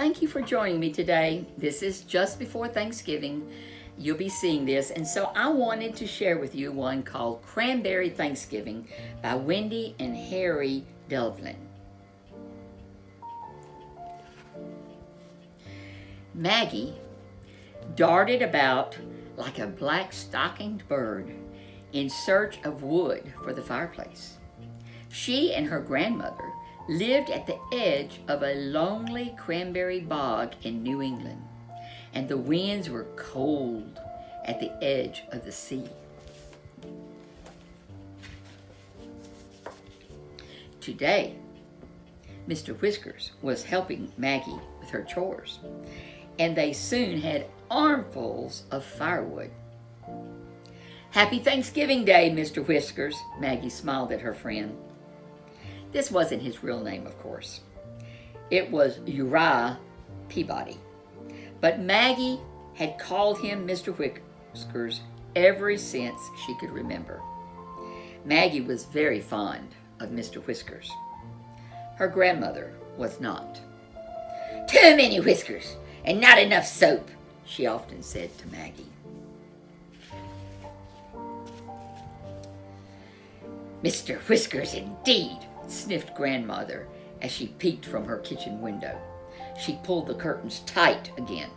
thank you for joining me today. This is just before Thanksgiving. You'll be seeing this, and so I wanted to share with you one called Cranberry Thanksgiving by Wendy and Harry Delvlin. Maggie darted about like a black-stockinged bird in search of wood for the fireplace. She and her grandmother lived at the edge of a lonely cranberry bog in New England, and the winds were cold at the edge of the sea. Today, Mr. Whiskers was helping Maggie with her chores, and they soon had armfuls of firewood. "Happy Thanksgiving Day, Mr. Whiskers," Maggie smiled at her friend. This wasn't his real name, of course. It was Uriah Peabody. But Maggie had called him Mr. Whiskers ever since she could remember. Maggie was very fond of Mr. Whiskers. Her grandmother was not. "Too many whiskers and not enough soap," she often said to Maggie. "Mr. Whiskers, indeed," sniffed grandmother as she peeked from her kitchen window. She pulled the curtains tight again.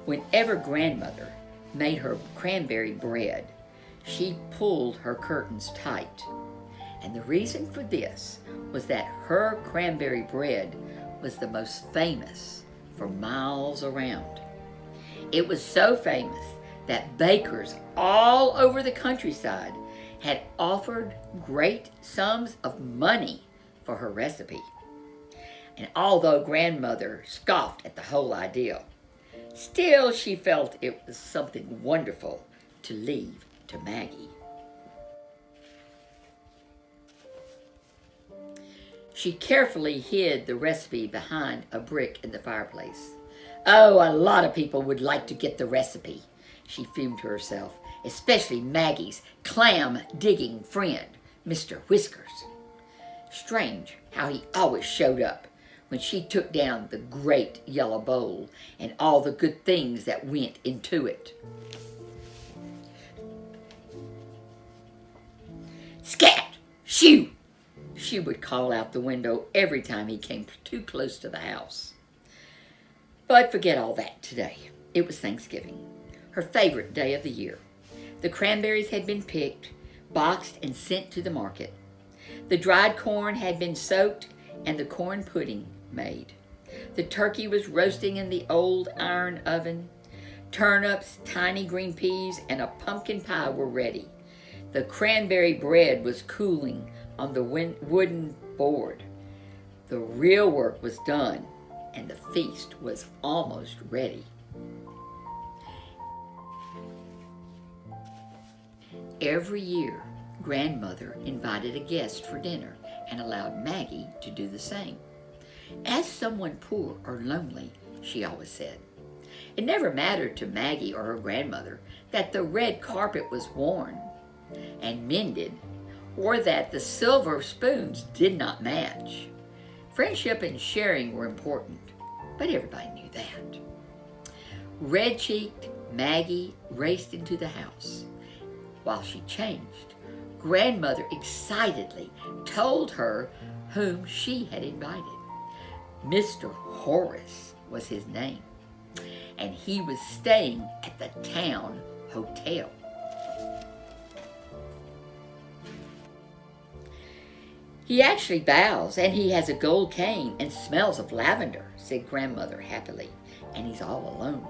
Whenever grandmother made her cranberry bread, she pulled her curtains tight. And the reason for this was that her cranberry bread was the most famous for miles around. It was so famous that bakers all over the countryside had offered great sums of money for her recipe. And although grandmother scoffed at the whole idea, still she felt it was something wonderful to leave to Maggie. She carefully hid the recipe behind a brick in the fireplace. "Oh, a lot of people would like to get the recipe," she fumed to herself, "especially Maggie's clam-digging friend, Mr. Whiskers. Strange how he always showed up when she took down the great yellow bowl and all the good things that went into it." "Scat! Shoo!" she would call out the window every time he came too close to the house. But forget all that today. It was Thanksgiving, her favorite day of the year. The cranberries had been picked, boxed, and sent to the market. The dried corn had been soaked and the corn pudding made. The turkey was roasting in the old iron oven. Turnips, tiny green peas, and a pumpkin pie were ready. The cranberry bread was cooling on the wooden board. The real work was done, and the feast was almost ready. Every year, grandmother invited a guest for dinner and allowed Maggie to do the same. As someone poor or lonely, she always said. It never mattered to Maggie or her grandmother that the red carpet was worn and mended, or that the silver spoons did not match. Friendship and sharing were important, but everybody knew that. Red-cheeked Maggie raced into the house. While she changed, grandmother excitedly told her whom she had invited. Mr. Horace was his name, and he was staying at the town hotel. "He actually bows, and he has a gold cane and smells of lavender," said grandmother happily, "and he's all alone."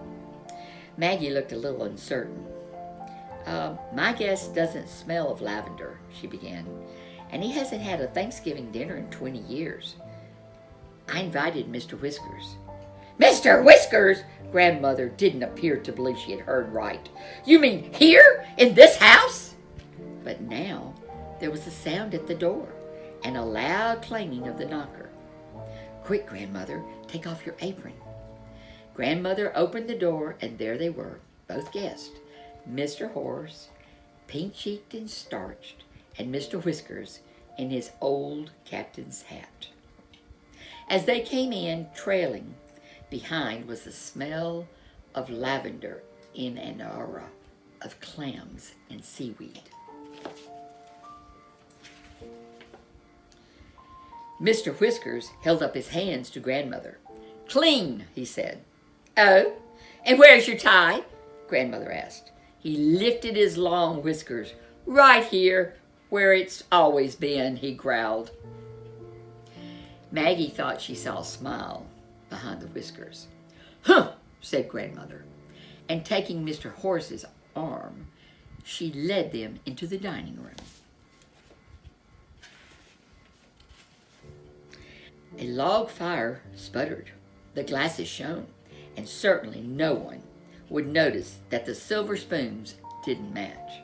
Maggie looked a little uncertain. My guest doesn't smell of lavender," she began, "and he hasn't had a Thanksgiving dinner in 20 years. I invited Mr. Whiskers." "Mr. Whiskers!" Grandmother didn't appear to believe she had heard right. "You mean here, in this house?" But now there was a sound at the door and a loud clanging of the knocker. "Quick, grandmother, take off your apron." Grandmother opened the door, and there they were, both guests, Mr. Horace, pink-cheeked and starched, and Mr. Whiskers in his old captain's hat. As they came in, trailing, Behind was the smell of lavender in an aura of clams and seaweed. Mr. Whiskers held up his hands to Grandmother. "Clean," he said. "Oh, and where's your tie?" Grandmother asked. He lifted his long whiskers. "Right here, where it's always been," he growled. Maggie thought she saw a smile behind the whiskers. "Huh," said Grandmother, and taking Mr. Horace's arm, she led them into the dining room. A log fire sputtered, the glasses shone, and certainly no one would notice that the silver spoons didn't match.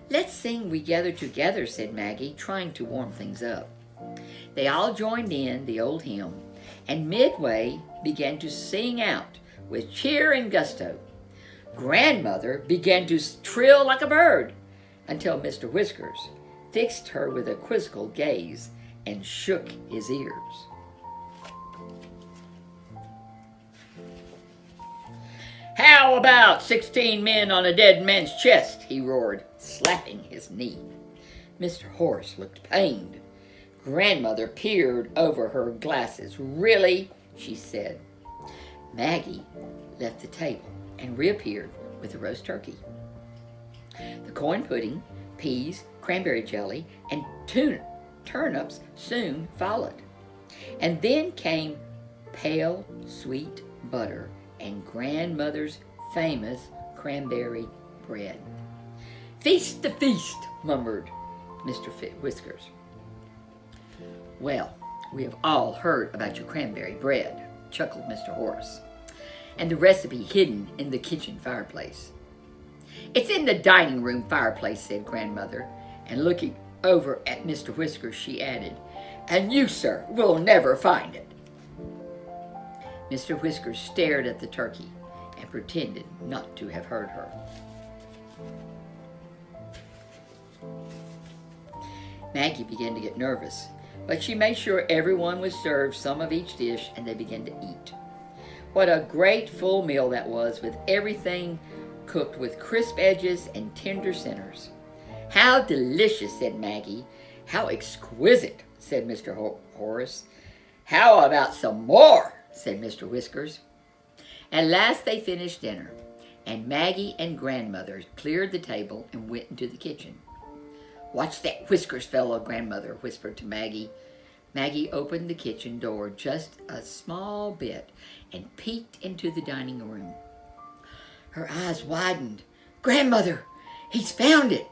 "Let's sing 'We Gather Together,'" said Maggie, trying to warm things up. They all joined in the old hymn, and midway began to sing out with cheer and gusto. Grandmother began to trill like a bird until Mr. Whiskers fixed her with a quizzical gaze and shook his ears. "How about 16 men on a dead man's chest?" he roared, slapping his knee. Mr. Horace looked pained. Grandmother peered over her glasses. "Really?" she said. Maggie left the table and reappeared with the roast turkey. The corn pudding, peas, cranberry jelly, and turnips soon followed. And then came pale, sweet butter and Grandmother's famous cranberry bread. "Feast the feast," murmured Mr. Whiskers. "Well, we have all heard about your cranberry bread," chuckled Mr. Horace, "and the recipe hidden in the kitchen fireplace." "It's in the dining room fireplace," said Grandmother, and looking over at Mr. Whiskers, she added, "And you, sir, will never find it." Mr. Whiskers stared at the turkey and pretended not to have heard her. Maggie began to get nervous, but she made sure everyone was served some of each dish, and they began to eat. What a great full meal that was, with everything cooked with crisp edges and tender centers. "How delicious," said Maggie. "How exquisite," said Mr. Horace. "How about some more?" said Mr. Whiskers. At last they finished dinner, and Maggie and Grandmother cleared the table and went into the kitchen. "Watch that Whiskers fellow," Grandmother whispered to Maggie. Maggie opened the kitchen door just a small bit and peeked into the dining room. Her eyes widened. "Grandmother, he's found it!"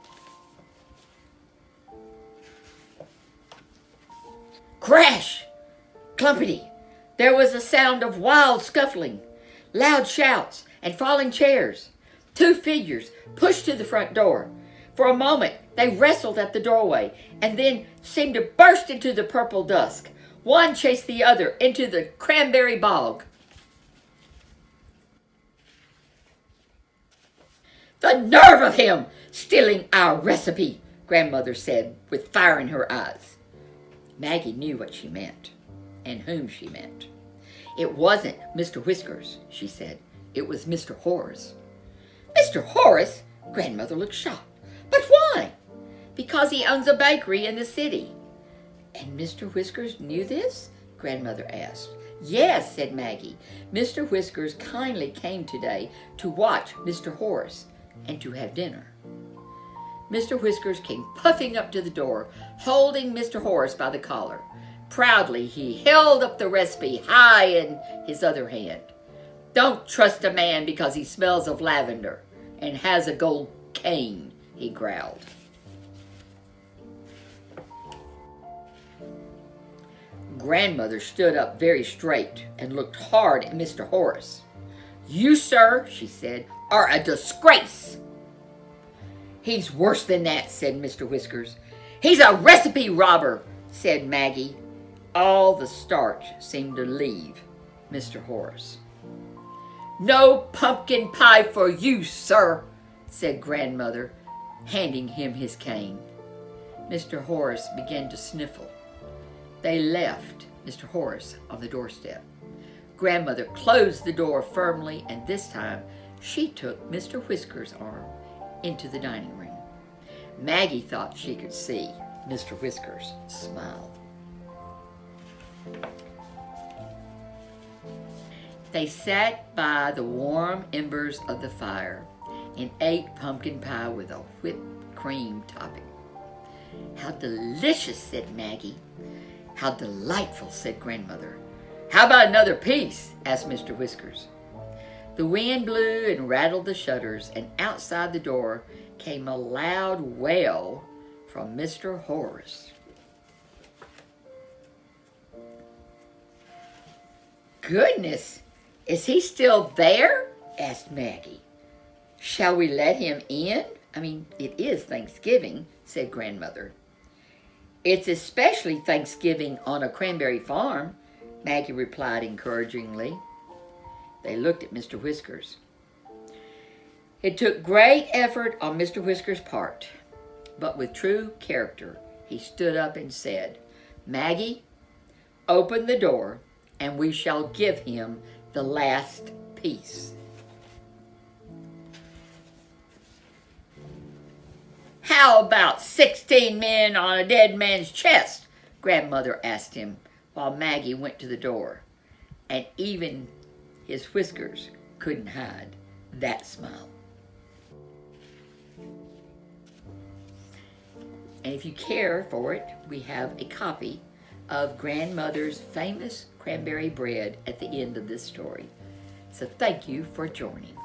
Crash! Clumpity! There was a sound of wild scuffling, loud shouts, and falling chairs. Two figures pushed to the front door. For a moment, they wrestled at the doorway and then seemed to burst into the purple dusk. One chased the other into the cranberry bog. "The nerve of him, stealing our recipe," Grandmother said with fire in her eyes. Maggie knew what she meant and whom she meant. "It wasn't Mr. Whiskers," she said. "It was Mr. Horace." "Mr. Horace?" Grandmother looked shocked. "But why?" "Because he owns a bakery in the city." "And Mr. Whiskers knew this?" Grandmother asked. "Yes," said Maggie. "Mr. Whiskers kindly came today to watch Mr. Horace and to have dinner." Mr. Whiskers came puffing up to the door, holding Mr. Horace by the collar. Proudly, he held up the recipe high in his other hand. "Don't trust a man because he smells of lavender and has a gold cane," he growled. Grandmother stood up very straight and looked hard at Mr. Horace. "You, sir," she said, "are a disgrace." "He's worse than that," said Mr. Whiskers. "He's a recipe robber," said Maggie. All the starch seemed to leave Mr. Horace. "No pumpkin pie for you, sir," said Grandmother, handing him his cane. Mr. Horace began to sniffle. They left Mr. Horace on the doorstep. Grandmother closed the door firmly, and this time she took Mr. Whisker's arm into the dining room. Maggie thought she could see Mr. Whisker's smile. They sat by the warm embers of the fire and ate pumpkin pie with a whipped cream topping. "How delicious," said Maggie. "How delightful," said Grandmother. "How about another piece?" asked Mr. Whiskers. The wind blew and rattled the shutters, and outside the door came a loud wail from Mr. Horace. "Goodness, is he still there?" asked Maggie. "Shall we let him in? I mean, it is Thanksgiving," said Grandmother. "It's especially Thanksgiving on a cranberry farm," Maggie replied encouragingly. They looked at Mr. Whiskers. It took great effort on Mr. Whiskers' part, but with true character, he stood up and said, "Maggie, open the door, and we shall give him the last piece." "How about 16 men on a dead man's chest?" Grandmother asked him, while Maggie went to the door, and even his whiskers couldn't hide that smile. And if you care for it, we have a copy of Grandmother's famous cranberry bread at the end of this story. So thank you for joining.